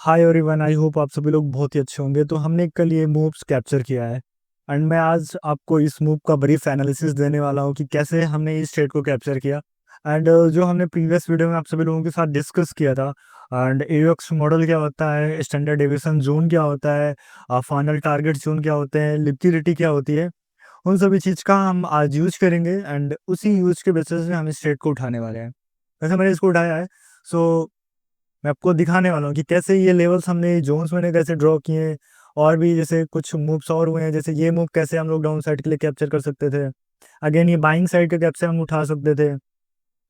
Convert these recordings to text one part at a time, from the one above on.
Hi everyone, I hope आप सभी लोग बहुत ही अच्छे होंगे। तो हमने कल ये मूव्स कैप्चर किया है एंड मैं आज आपको इस मूव का ब्रीफ एनालिसिस देने वाला हूँ कि कैसे हमने इस ट्रेड को कैप्चर किया। एंड जो हमने प्रीवियस वीडियो में आप सभी लोगों के साथ डिस्कस किया था एंड एओएक्स मॉडल क्या होता है, स्टैंडर्ड डेविएशन जोन क्या होता है, फाइनल टारगेट जोन क्या होते हैं, लिक्विडिटी क्या होती है, उन सभी चीज़ का हम आज यूज करेंगे एंड उसी यूज के बेसिस पे हम इस ट्रेड को उठाने वाले हैं। वैसे मैंने इसको उठाया है, सो मैं आपको दिखाने वाला हूँ कि कैसे ये लेवल्स हमने जोन्स मैंने कैसे ड्रॉ किए हैं। और भी जैसे कुछ मूव्स और हुए हैं, जैसे ये मूव कैसे हम लोग डाउन साइड के लिए कैप्चर कर सकते थे। अगेन ये बाइंग साइड के कैप्चर हम उठा सकते थे।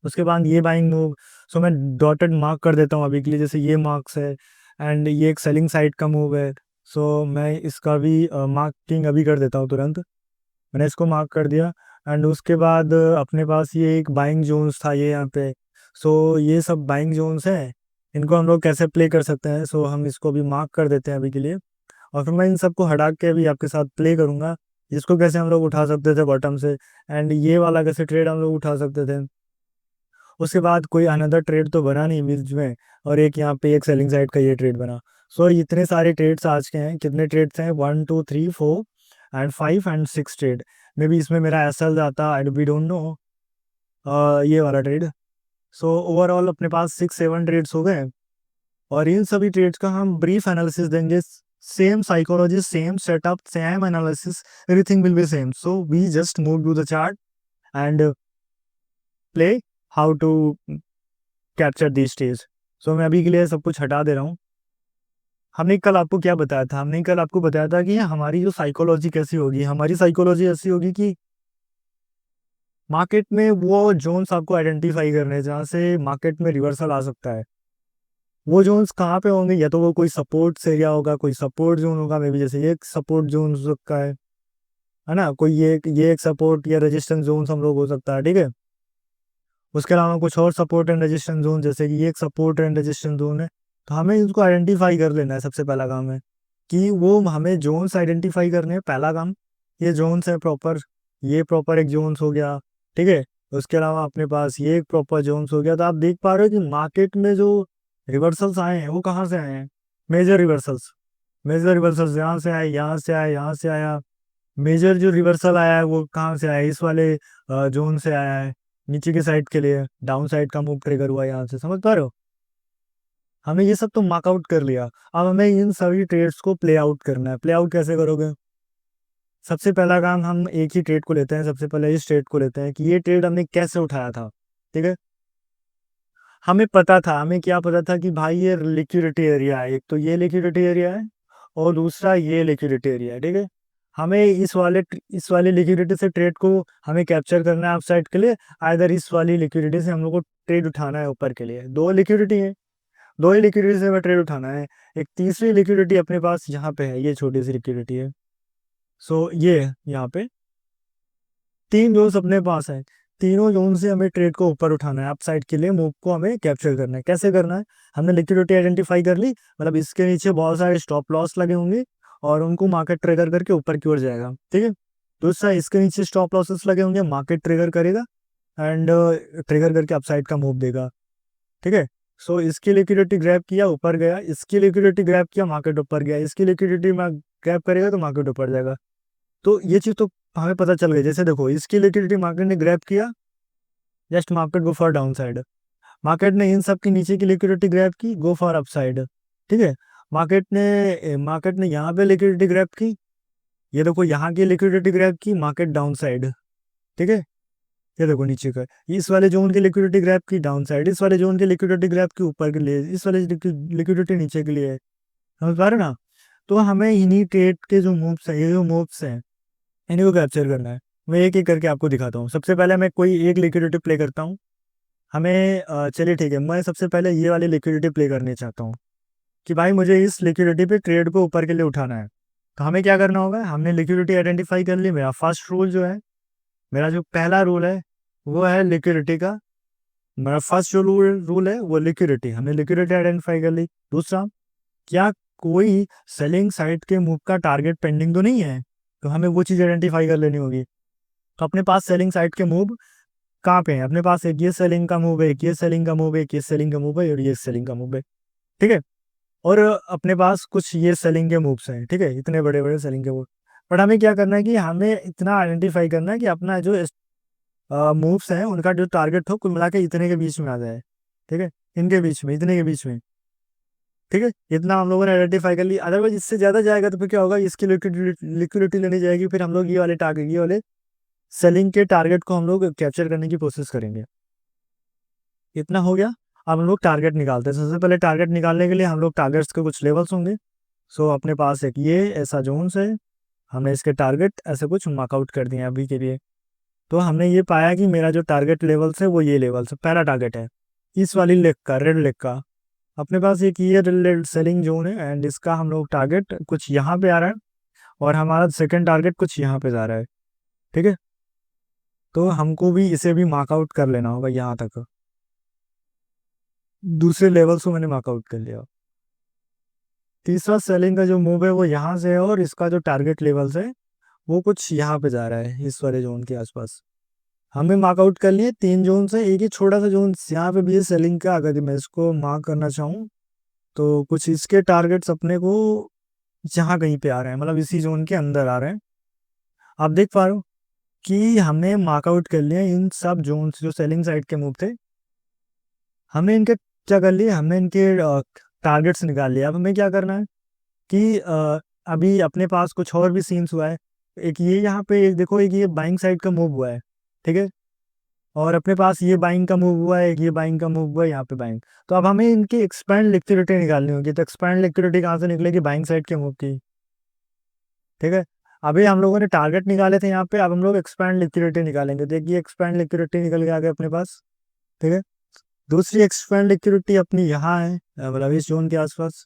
उसके बाद ये बाइंग मूव, सो मैं डॉटेड मार्क कर देता हूँ अभी के लिए, जैसे ये मार्क्स है एंड ये एक सेलिंग साइड का मूव है। सो मैं इसका भी मार्किंग अभी कर देता हूँ तुरंत। मैंने इसको मार्क कर दिया एंड उसके बाद अपने पास ये एक बाइंग जोन्स था ये यहाँ पे। सो ये सब बाइंग जोन्स हैं, इनको हम लोग कैसे प्ले कर सकते हैं। सो हम इसको भी मार्क कर देते हैं अभी के लिए और फिर मैं इन सबको हटा के अभी आपके साथ प्ले करूंगा। इसको कैसे हम लोग उठा सकते थे बॉटम से एंड ये वाला कैसे ट्रेड हम लोग उठा सकते थे। उसके बाद कोई अनदर ट्रेड तो बना नहीं बीच में, और एक यहाँ पे एक सेलिंग साइड का ये ट्रेड बना। सो इतने सारे ट्रेड्स आज के हैं। कितने ट्रेड्स हैं? 1 2 3 4 and 5 and 6 trade. May be इसमें मेरा एसएल जाता, आई वी डोंट नो, ये वाला ट्रेड। सो ओवरऑल अपने पास 6 7 ट्रेड्स हो गए और इन सभी ट्रेड्स का हम ब्रीफ एनालिसिस देंगे। Same psychology, same setup, same analysis, everything will be same. So we just move to the chart and play how to capture the stage. So मैं अभी के लिए सब कुछ हटा दे रहा हूँ। हमने कल आपको क्या बताया था? हमने कल आपको बताया था कि हमारी जो साइकोलॉजी कैसी होगी। हमारी साइकोलॉजी ऐसी होगी कि मार्केट में वो जोन्स आपको आइडेंटिफाई करने हैं जहाँ से मार्केट में रिवर्सल आ सकता है। वो जोन्स कहाँ पे होंगे? या तो वो कोई सपोर्ट एरिया होगा, कोई सपोर्ट जोन होगा, मे बी जैसे ये एक सपोर्ट जोन हो सकता है ना, कोई ये एक सपोर्ट या रेजिस्टेंस जोन हम लोग हो सकता है, ठीक है। उसके अलावा कुछ और सपोर्ट एंड रेजिस्टेंस जोन, जैसे कि ये एक सपोर्ट एंड रेजिस्टेंस जोन है। तो हमें इसको आइडेंटिफाई कर लेना है। सबसे पहला काम है कि वो हमें जोन्स आइडेंटिफाई करने हैं, पहला काम। ये जोन्स है प्रॉपर, ये प्रॉपर एक जोन्स हो गया, ठीक है। उसके अलावा अपने पास ये एक प्रॉपर जोन्स हो गया। तो आप देख पा रहे हो कि मार्केट में जो रिवर्सल्स आए हैं वो कहाँ से आए हैं? Major reversals. मेजर रिवर्सल्स यहाँ से आए, यहाँ से आए, यहाँ से आया। मेजर जो रिवर्सल आया है वो कहाँ से आया है? इस वाले जोन से आया है, नीचे के साइड के लिए डाउन साइड का मूव ट्रिगर हुआ यहाँ से। समझ पा रहे हो? हमें ये सब तो मार्कआउट कर लिया। अब हमें इन सभी ट्रेड्स को प्ले आउट करना है। प्ले आउट कैसे करोगे? सबसे पहला काम, हम एक ही ट्रेड को लेते हैं। सबसे पहले इस ट्रेड को लेते हैं कि ये ट्रेड हमने कैसे उठाया था, ठीक है। हमें पता था, हमें क्या पता था कि भाई ये लिक्विडिटी एरिया है। एक तो ये लिक्विडिटी एरिया है और दूसरा ये लिक्विडिटी एरिया है, ठीक है। हमें इस वाले लिक्विडिटी से ट्रेड को हमें कैप्चर करना है अपसाइड के लिए। आइदर इस वाली लिक्विडिटी से हम लोग को ट्रेड उठाना है ऊपर के लिए। दो लिक्विडिटी है, दो ही लिक्विडिटी से हमें ट्रेड उठाना है। एक तीसरी लिक्विडिटी अपने पास यहाँ पे है, ये छोटी सी लिक्विडिटी है। सो ये यहाँ पे तीन जोन्स अपने पास है। तीनों जोन से हमें ट्रेड को ऊपर उठाना है, अपसाइड के लिए मूव को हमें कैप्चर करना है। कैसे करना है? हमने लिक्विडिटी आइडेंटिफाई कर ली, मतलब इसके नीचे बहुत सारे स्टॉप लॉस लगे होंगे और उनको मार्केट ट्रिगर करके ऊपर की ओर जाएगा, ठीक है। दूसरा, इसके नीचे स्टॉप लॉसेस लगे होंगे, मार्केट ट्रिगर करेगा एंड ट्रिगर करके अपसाइड का मूव देगा, ठीक है। सो इसकी लिक्विडिटी ग्रैब किया, ऊपर गया। इसकी लिक्विडिटी ग्रैब किया, मार्केट ऊपर गया। इसकी लिक्विडिटी में ग्रैब करेगा तो मार्केट ऊपर जाएगा। तो ये चीज तो हमें पता चल गई। जैसे देखो, इसकी लिक्विडिटी मार्केट ने ग्रैब किया, just market go for down side. Market ने इन सब की नीचे की लिक्विडिटी ग्रैब की, गो फॉर अप साइड, ठीक है। मार्केट ने यहाँ पे लिक्विडिटी ग्रैब की, ये देखो यहाँ की लिक्विडिटी ग्रैब की, मार्केट डाउन साइड, ठीक है। ये देखो नीचे का, इस वाले जोन की लिक्विडिटी ग्रैब की डाउन साइड, इस वाले जोन की लिक्विडिटी ग्रैब की ऊपर के लिए, इस वाले लिक्विडिटी नीचे के लिए। समझ पा रहे हो ना? तो हमें इन्हीं ट्रेड के जो मूव्स है, ये जो मूव्स हैं, इन्हीं को कैप्चर करना है। मैं एक एक करके आपको दिखाता हूँ। सबसे पहले मैं कोई एक लिक्विडिटी प्ले करता हूँ। हमें चलिए ठीक है, मैं सबसे पहले ये वाली लिक्विडिटी प्ले करने चाहता हूँ कि भाई मुझे इस लिक्विडिटी पे ट्रेड को ऊपर के लिए उठाना है। तो हमें क्या करना होगा? हमने लिक्विडिटी आइडेंटिफाई कर ली। मेरा फर्स्ट रूल जो है, मेरा जो पहला रूल है वो है लिक्विडिटी का। मेरा फर्स्ट जो रूल है वो लिक्विडिटी, हमने लिक्विडिटी आइडेंटिफाई कर ली। दूसरा, क्या कोई सेलिंग साइड के मूव का टारगेट पेंडिंग तो नहीं है? तो हमें वो चीज़ आइडेंटिफाई कर लेनी होगी। तो अपने पास सेलिंग साइड के मूव कहाँ पे है? अपने पास एक ये सेलिंग का मूव है, एक ये सेलिंग का मूव है, एक ये सेलिंग का मूव है और ये सेलिंग का मूव है, ठीक है। और अपने पास कुछ ये सेलिंग के मूव्स हैं, ठीक है, इतने बड़े बड़े सेलिंग के मूव। बट हमें क्या करना है कि हमें इतना आइडेंटिफाई करना है कि अपना जो मूव्स हैं उनका जो टारगेट हो कुल मिला के इतने के बीच में आ जाए, ठीक है, इनके बीच में, इतने के बीच में, ठीक है, इतना हम लोगों ने आइडेंटिफाई कर लिया। अदरवाइज इससे ज्यादा जाएगा तो फिर क्या होगा, इसकी लिक्विडिटी लेनी जाएगी, फिर हम लोग ये वाले टारगेट, ये वाले सेलिंग के टारगेट को हम लोग कैप्चर करने की कोशिश करेंगे। इतना हो गया। अब हम लोग टारगेट निकालते हैं। सबसे पहले टारगेट निकालने के लिए हम लोग टारगेट्स के कुछ लेवल्स होंगे। सो अपने पास एक ये ऐसा जोन्स है, हमने इसके टारगेट ऐसे कुछ मार्कआउट कर दिए अभी के लिए। तो हमने ये पाया कि मेरा जो टारगेट लेवल्स है वो ये लेवल्स है। पहला टारगेट है इस वाली लेग का, रेड लेग का। अपने पास एक ये रेड सेलिंग जोन है एंड इसका हम लोग टारगेट कुछ यहाँ पे आ रहा है और हमारा सेकंड टारगेट कुछ यहाँ पे जा रहा है, ठीक है। तो हमको भी इसे भी मार्कआउट कर लेना होगा यहाँ तक। दूसरे लेवल्स को मैंने मार्कआउट कर लिया। तीसरा सेलिंग का जो मूव है वो यहाँ से है और इसका जो टारगेट लेवल्स है वो कुछ यहाँ पे जा रहा है, इस वाले जोन के आसपास। हमने मार्कआउट कर लिए 3 जोन से। एक ही छोटा सा जोन यहाँ पे भी है सेलिंग का। अगर मैं इसको मार्क करना चाहूँ तो कुछ इसके टारगेट्स अपने को यहाँ कहीं पे आ रहे हैं, मतलब इसी जोन के अंदर आ रहे हैं। आप देख पा रहे हो कि हमने मार्कआउट कर लिया इन सब जोन्स जो सेलिंग साइड के मूव थे। हमने इनके क्या कर लिए, हमने इनके टारगेट्स निकाल लिया। अब हमें क्या करना है कि अभी अपने पास कुछ और भी सीन्स हुआ है। एक ये यहाँ पे एक देखो, एक ये बाइंग साइड का मूव हुआ है, ठीक है, और अपने पास ये बाइंग का मूव हुआ है, एक ये बाइंग का मूव हुआ है, यहाँ पे बाइंग। तो अब हमें इनकी एक्सपैंड लिक्विडिटी निकालनी होगी। तो एक्सपैंड लिक्विडिटी कहाँ से निकलेगी, बाइंग साइड के मूव की, ठीक है। अभी हम लोगों ने टारगेट निकाले थे यहाँ पे, अब हम लोग एक्सपैंड लिक्विडिटी निकालेंगे। देखिए एक्सपैंड लिक्विडिटी निकल के आ गया अपने पास, ठीक है। दूसरी एक्सपैंड लिक्विडिटी अपनी यहाँ है, मतलब इस जोन के आसपास।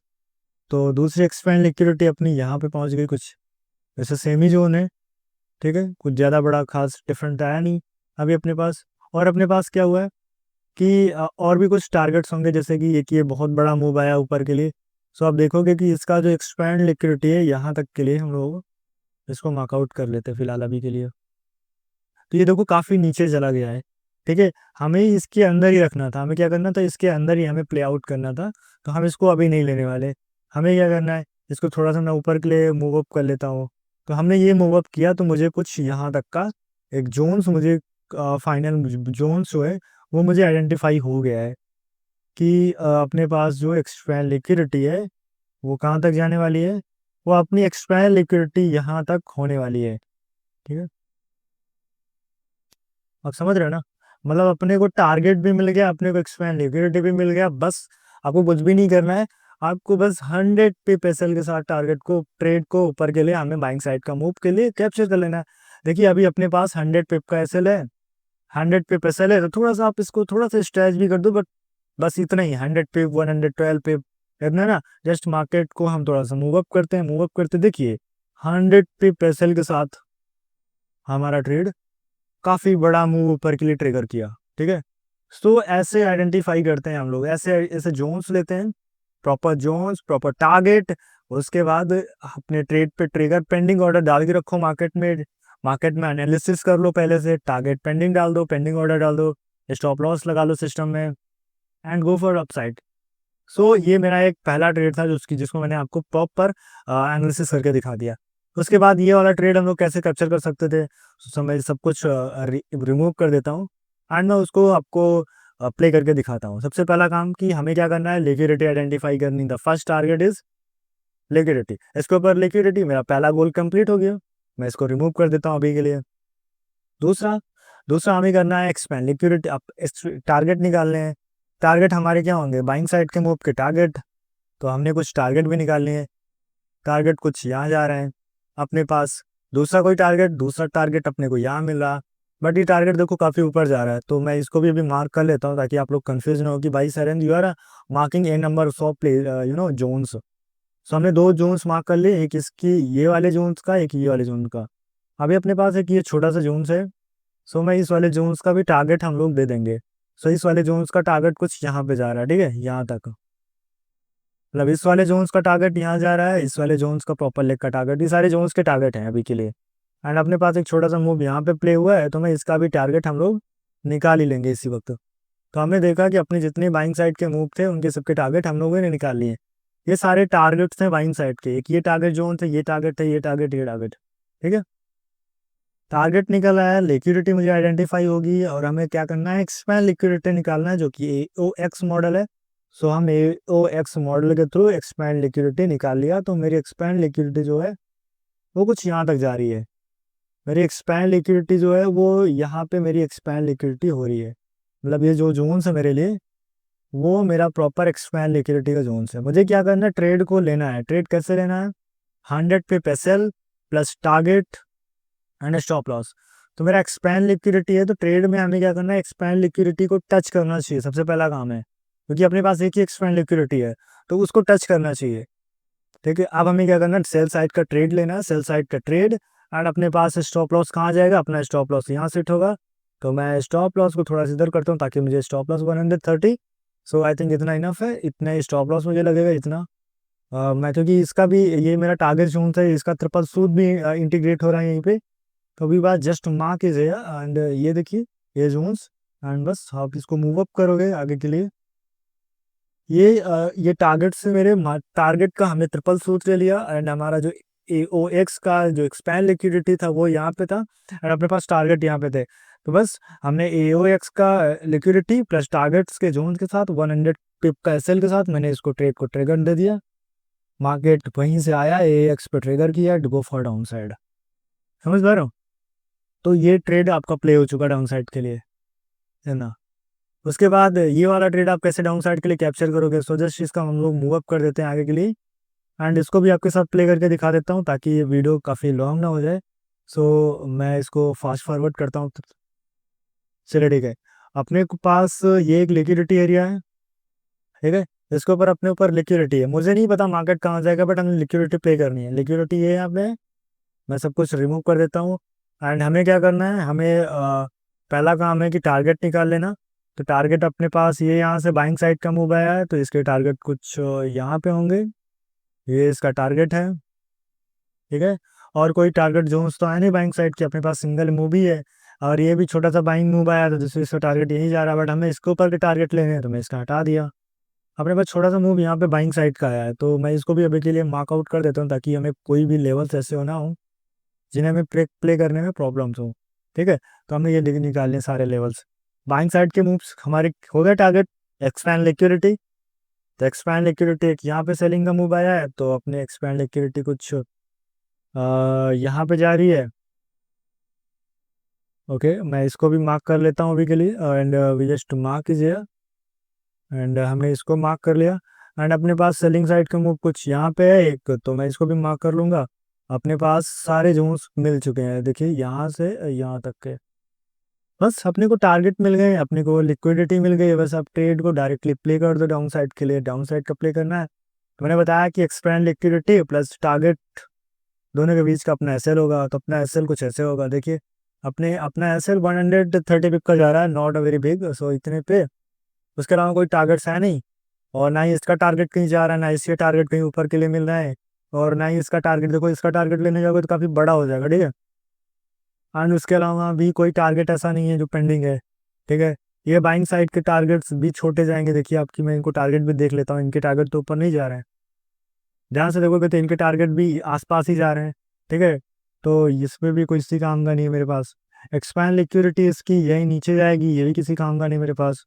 तो दूसरी एक्सपैंड लिक्विडिटी अपनी यहाँ पे पहुंच गई, कुछ ऐसे सेमी जोन है, ठीक है, कुछ ज़्यादा बड़ा खास डिफरेंट आया नहीं अभी अपने पास। और अपने पास क्या हुआ है कि और भी कुछ टारगेट्स होंगे, जैसे कि एक ये बहुत बड़ा मूव आया ऊपर के लिए। सो आप देखोगे कि इसका जो एक्सपैंड लिक्विडिटी है यहाँ तक के लिए हम लोग इसको मार्कआउट कर लेते हैं फिलहाल अभी के लिए। तो ये देखो काफ़ी नीचे चला गया है, ठीक है। हमें इसके अंदर ही रखना था, हमें क्या करना था, इसके अंदर ही हमें प्ले आउट करना था। तो हम इसको अभी नहीं लेने वाले। हमें क्या करना है, इसको थोड़ा सा मैं ऊपर के लिए मूव अप कर लेता हूँ। तो हमने ये मूव अप किया तो मुझे कुछ यहाँ तक का एक जोन्स, मुझे फाइनल जोन्स जो है वो मुझे आइडेंटिफाई हो गया है कि अपने पास जो एक्सपैंड लिक्विडिटी है वो कहाँ तक जाने वाली है, वो अपनी एक्सपैंड लिक्विडिटी यहाँ तक होने वाली है, ठीक है। आप समझ रहे हो ना, मतलब अपने को टारगेट भी मिल गया, अपने को एक्सपैंड लिक्विडिटी भी मिल गया। बस आपको कुछ भी नहीं करना है, आपको बस 100 पे पेसल के साथ टारगेट को, ट्रेड को ऊपर के लिए हमें बाइंग साइड का मूव के लिए कैप्चर कर लेना है। देखिए अभी अपने पास 100 पिप का एसएल है, 100 पे पेसल है। तो थोड़ा सा आप इसको थोड़ा सा स्ट्रेच भी कर दो, बट बस इतना ही, 100 पिप, 112 पिप, इतना ना। जस्ट मार्केट को हम थोड़ा सा मूव अप करते हैं, मूव अप करते देखिए 100 पे पेसल के साथ हमारा ट्रेड काफी बड़ा मूव ऊपर के लिए ट्रिगर किया, ठीक है। तो ऐसे आइडेंटिफाई करते हैं हम लोग, ऐसे ऐसे जोन्स लेते हैं, प्रॉपर जोन्स, प्रॉपर टारगेट। उसके बाद अपने ट्रेड पे ट्रिगर पेंडिंग ऑर्डर डाल के रखो मार्केट में। मार्केट में एनालिसिस कर लो पहले से, टारगेट पेंडिंग डाल दो, पेंडिंग ऑर्डर डाल दो, स्टॉप लॉस लगा लो सिस्टम में एंड गो फॉर अपसाइड। सो ये मेरा एक पहला ट्रेड था जिसको मैंने आपको प्रॉपर एनालिसिस करके दिखा दिया। उसके बाद ये वाला ट्रेड हम लोग कैसे कैप्चर कर सकते थे, तो मैं सब कुछ रिमूव कर देता हूँ एंड मैं उसको आपको प्ले करके दिखाता हूँ। सबसे पहला काम कि हमें क्या करना है, लिक्विडिटी आइडेंटिफाई करनी। The first target is liquidity. इसके ऊपर लिक्विडिटी, मेरा पहला गोल कंप्लीट हो गया, मैं इसको रिमूव कर देता हूँ अभी के लिए। दूसरा दूसरा हमें करना है एक्सपेंड लिक्विडिटी। आप टारगेट निकालने हैं। टारगेट हमारे क्या होंगे, बाइंग साइड के मूव के टारगेट। तो हमने कुछ टारगेट भी निकालने हैं। टारगेट कुछ यहाँ जा रहे हैं अपने पास, दूसरा कोई टारगेट, दूसरा टारगेट अपने को यहाँ मिल रहा। बट ये टारगेट देखो काफ़ी ऊपर जा रहा है, तो मैं इसको भी अभी मार्क कर लेता हूँ ताकि आप लोग कंफ्यूज ना हो कि भाई sir you are marking a number of play zones. So हमने 2 जोन्स मार्क कर लिए, एक इसकी ये वाले जोन्स का, एक ये वाले जोन का। अभी अपने पास एक ये छोटा सा जोन्स है। सो मैं इस वाले जोन्स का भी टारगेट हम लोग दे देंगे। सो इस वाले जोन्स का टारगेट कुछ यहाँ पे जा रहा है, ठीक है, यहाँ तक। मतलब इस वाले जोन्स का टारगेट यहाँ जा रहा है, इस वाले जोन्स का प्रॉपर लेग का टारगेट, ये सारे जोन्स के टारगेट हैं अभी के लिए। एंड अपने पास एक छोटा सा मूव यहाँ पे प्ले हुआ है, तो मैं इसका भी टारगेट हम लोग निकाल ही लेंगे इसी वक्त। तो हमने देखा कि अपने जितने बाइंग साइड के मूव थे उनके सबके टारगेट हम लोगों ने निकाल लिए। ये सारे टारगेट्स हैं बाइंग साइड के, एक ये टारगेट जोन थे, ये टारगेट है, ये टारगेट, ये टारगेट। ठीक है, टारगेट निकल आया, लिक्विडिटी मुझे आइडेंटिफाई होगी और हमें क्या करना है, एक्सपैंड लिक्विडिटी निकालना है जो कि AOX मॉडल है। सो हम AOX मॉडल के थ्रू एक्सपैंड लिक्विडिटी निकाल लिया। तो मेरी एक्सपैंड लिक्विडिटी जो है वो कुछ यहाँ तक जा रही है। मेरी एक्सपैंड लिक्विडिटी जो है वो यहाँ पे मेरी एक्सपैंड लिक्विडिटी हो रही है। मतलब ये जो जोन्स है मेरे लिए, वो मेरा प्रॉपर एक्सपैंड लिक्विडिटी का जोन्स है। मुझे क्या करना है, ट्रेड को लेना है। ट्रेड कैसे लेना है, 100 पे sell plus target and stop loss. तो मेरा एक्सपैंड लिक्विडिटी है, तो ट्रेड में हमें क्या करना है, एक्सपैंड लिक्विडिटी को टच करना चाहिए, सबसे पहला काम है, क्योंकि अपने पास एक ही एक्सपैंड लिक्विडिटी है तो उसको टच करना चाहिए। ठीक है, अब हमें क्या करना है, सेल साइड का ट्रेड लेना है, सेल साइड का ट्रेड। एंड अपने पास स्टॉप लॉस कहाँ जाएगा, अपना स्टॉप लॉस यहाँ सेट होगा। तो मैं स्टॉप लॉस को थोड़ा सा इधर करता हूँ ताकि मुझे stop loss 130। So I think इतना इनफ है, इतना ही स्टॉप लॉस मुझे लगेगा इतना। मैं क्योंकि इसका भी ये मेरा टारगेट जोन था, इसका ट्रिपल सूट भी इंटीग्रेट हो रहा है यहीं पे। तो अभी बात जस्ट मार्क इज है एंड ये देखिए ये जोन्स। एंड बस आप इसको मूव अप करोगे आगे के लिए। ये टारगेट से मेरे टारगेट का हमने ट्रिपल सूट ले लिया एंड हमारा जो AOX का जो एक्सपैंड लिक्विडिटी था वो यहाँ पे था और अपने पास टारगेट यहाँ पे थे। तो बस हमने AOX का लिक्विडिटी प्लस टारगेट्स के जोन के साथ 100 पिप का SL के साथ मैंने इसको ट्रेड को ट्रिगर दे दिया। मार्केट वहीं से आया, AOX पे ट्रिगर किया, गो फॉर डाउन साइड। समझ पा रहे हो? तो ये ट्रेड आपका प्ले हो चुका डाउन साइड के लिए, है ना। उसके बाद ये वाला ट्रेड आप कैसे डाउन साइड के लिए कैप्चर करोगे, सो जस्ट इसका हम लोग मूव अप कर देते हैं आगे के लिए। एंड इसको भी आपके साथ प्ले करके दिखा देता हूँ ताकि ये वीडियो काफ़ी लॉन्ग ना हो जाए। सो मैं इसको फास्ट फॉरवर्ड करता हूँ। चलिए ठीक है, अपने पास ये एक लिक्विडिटी एरिया है। ठीक है, इसके ऊपर अपने ऊपर लिक्विडिटी है। मुझे नहीं पता मार्केट कहाँ जाएगा, बट हमें लिक्विडिटी प्ले करनी है। लिक्विडिटी ये है यहाँ पे, मैं सब कुछ रिमूव कर देता हूँ। एंड हमें क्या करना है, हमें पहला काम है कि टारगेट निकाल लेना। तो टारगेट अपने पास ये यहाँ से बाइंग साइड का मूव आया है, तो इसके टारगेट कुछ यहाँ पे होंगे। ये इसका टारगेट है। ठीक है, और कोई टारगेट जोन्स तो है नहीं बाइंग साइड की, अपने पास सिंगल मूव ही है। और ये भी छोटा सा बाइंग मूव आया था जिससे इसका टारगेट यहीं जा रहा है, बट हमें इसके ऊपर के टारगेट लेने हैं तो मैं इसका हटा दिया। अपने पास छोटा सा मूव यहाँ पे बाइंग साइड का आया है, तो मैं इसको भी अभी के लिए मार्कआउट कर देता हूँ ताकि हमें कोई भी लेवल्स ऐसे होना हो जिन्हें हमें प्ले करने में प्रॉब्लम्स हो। ठीक है, तो हमने ये निकाल लिए सारे लेवल्स। बाइंग साइड के मूव्स हमारे हो गए टारगेट, एक्सपैंड लिक्विडिटी। तो एक्सपैंड लिक्विडिटी एक यहाँ पे सेलिंग का मूव आया है, तो अपने एक्सपैंड लिक्विडिटी कुछ यहाँ पे जा रही है। ओके, मैं इसको भी मार्क कर लेता हूँ अभी के लिए and we just mark is here. And हमने इसको मार्क कर लिया। एंड अपने पास सेलिंग साइड का मूव कुछ यहाँ पे है एक, तो मैं इसको भी मार्क कर लूँगा। अपने पास सारे जोन्स मिल चुके हैं, देखिए यहाँ से यहाँ तक के। बस अपने को टारगेट मिल गए, अपने को लिक्विडिटी मिल गई, बस आप ट्रेड को डायरेक्टली प्ले कर दो डाउन साइड के लिए। डाउन साइड का प्ले करना है तो मैंने बताया कि एक्सपैंड लिक्विडिटी प्लस टारगेट दोनों के बीच का अपना SL होगा। तो अपना SL कुछ ऐसे होगा, देखिए अपना SL 130 पिप का जा रहा है, नॉट अ वेरी बिग, सो इतने पे। उसके अलावा कोई टारगेट्स है नहीं, और ना ही इसका टारगेट कहीं जा रहा है, ना इसके टारगेट कहीं ऊपर के लिए मिल रहा है, और ना ही इसका टारगेट, देखो इसका टारगेट लेने जाओगे तो काफ़ी बड़ा हो जाएगा। ठीक है, एंड उसके अलावा भी कोई टारगेट ऐसा नहीं है जो पेंडिंग है। ठीक है, ये बाइंग साइड के टारगेट्स भी छोटे जाएंगे। देखिए आपकी, मैं इनको टारगेट भी देख लेता हूँ, इनके टारगेट तो ऊपर नहीं जा रहे हैं। ध्यान से देखोगे तो इनके टारगेट भी आसपास ही जा रहे हैं। ठीक है, तो इसमें भी कोई किसी काम का नहीं है मेरे पास। एक्सपैंड लिक्विडिटी इसकी यही नीचे जाएगी, ये भी किसी काम का नहीं मेरे पास।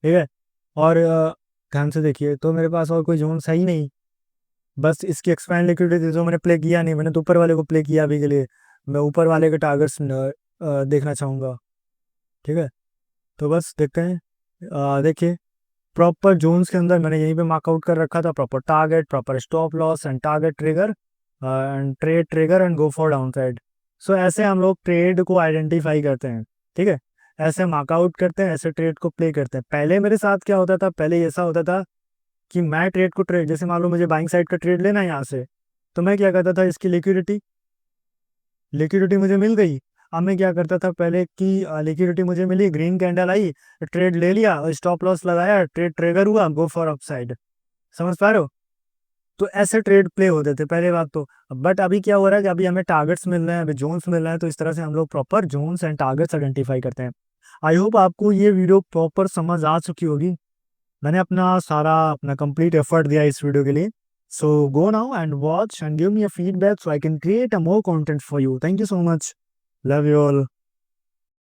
ठीक है, और ध्यान से देखिए तो मेरे पास और कोई जोन सही नहीं, बस इसकी एक्सपैंड लिक्विडिटी जो मैंने प्ले किया नहीं, मैंने तो ऊपर वाले को प्ले किया अभी के लिए। मैं ऊपर वाले के टारगेट्स देखना चाहूँगा। ठीक है, तो बस देखते हैं। देखिए प्रॉपर जोन्स के अंदर मैंने यहीं पे मार्कआउट कर रखा था, proper target, proper stop loss and target trigger and trade trigger and go for downside. So ऐसे हम लोग ट्रेड को आइडेंटिफाई करते हैं। ठीक है, ऐसे मार्कआउट करते हैं, ऐसे ट्रेड को प्ले करते हैं। पहले मेरे साथ क्या होता था, पहले ऐसा होता था कि मैं ट्रेड को ट्रेड, जैसे मान लो मुझे बाइंग साइड का ट्रेड लेना है यहाँ से, तो मैं क्या करता था, इसकी लिक्विडिटी लिक्विडिटी मुझे मिल गई। अब मैं क्या करता था पहले कि लिक्विडिटी मुझे मिली, ग्रीन कैंडल आई, ट्रेड ले लिया, स्टॉप लॉस लगाया, ट्रेड ट्रिगर हुआ, गो फॉर अपसाइड। समझ पा रहे हो? तो ऐसे ट्रेड प्ले होते थे पहले बात तो। बट अभी क्या हो रहा है कि अभी हमें टारगेट्स मिल रहे हैं, अभी जोन्स मिल रहे हैं, तो इस तरह से हम लोग proper zones and targets identify करते हैं। आई होप आपको ये वीडियो प्रॉपर समझ आ चुकी होगी। मैंने अपना कंप्लीट एफर्ट दिया इस वीडियो के लिए। So go now and watch and give me a feedback so I can create a more content for you. Thank you so much. Love you all.